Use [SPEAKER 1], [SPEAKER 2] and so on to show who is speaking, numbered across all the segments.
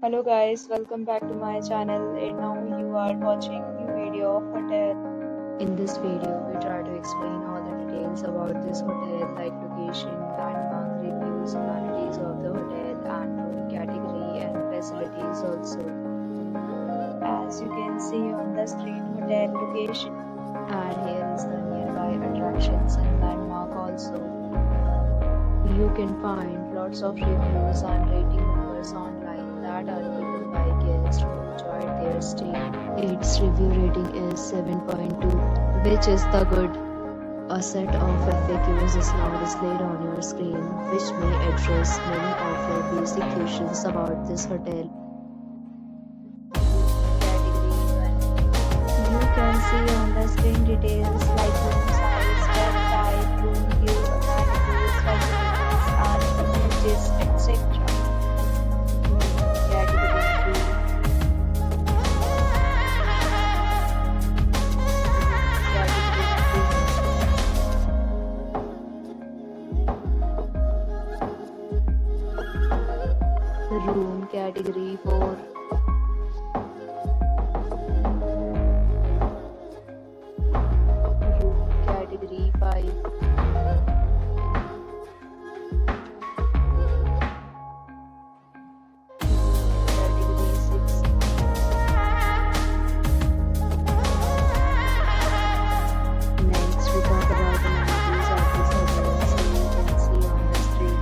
[SPEAKER 1] Hello guys, welcome back to my channel and now you are watching new video of hotel.
[SPEAKER 2] In this video, we try to explain all the details about this hotel like location, landmark, reviews, amenities of the hotel and room category and facilities also.
[SPEAKER 1] As you can see on the screen, hotel location.
[SPEAKER 2] And here is the nearby attractions and landmark also. You can find lots of reviews and rating numbers online that are given by guests who enjoyed their stay. Its review rating is 7.2, which is the good. A set of FAQs is now displayed on your screen, which may address many of your basic questions about this hotel.
[SPEAKER 1] You can see on the screen details like room size, bed type, room view, amenities, facilities, and amenities, etc.
[SPEAKER 2] Room category 4. Room category 5. Category 6. Next, we talk about amenities of this hotel, so you can see on the screen.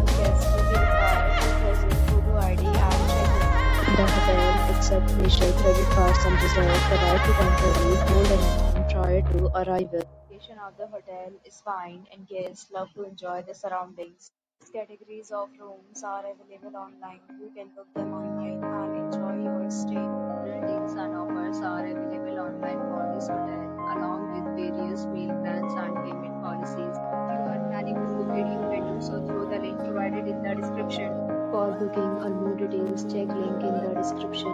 [SPEAKER 1] Guests will be required to present photo ID and check-in.
[SPEAKER 2] The hotel accepts facial credit cards and reserves the right to temporarily hold an amount prior to arrival.
[SPEAKER 1] The location of the hotel is fine and guests love to enjoy the surroundings. Categories of rooms are available online. You can book them online and enjoy your stay.
[SPEAKER 2] Deals and offers are available online for this hotel, along with various meal plans and payment policies. If you are planning to book it, you can do so through the link provided in the description. For booking or more details, check link in the description.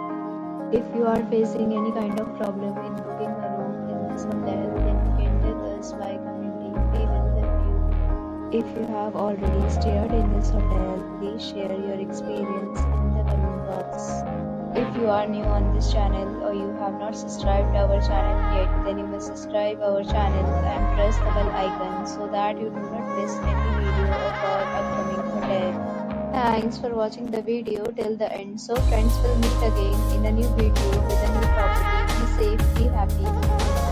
[SPEAKER 1] If you are facing any kind of problem in booking a room in this hotel, then you can tell us by commenting. We will help you. If you have already stayed in this hotel, please share your experience in the comment box. If you are new on this channel or you have not subscribed our channel yet, then you must subscribe our channel and press the bell icon so that you do not miss any video of our upcoming hotel. Thanks for watching the video till the end. So friends, will meet again in a new video with a new property. Be safe, be happy.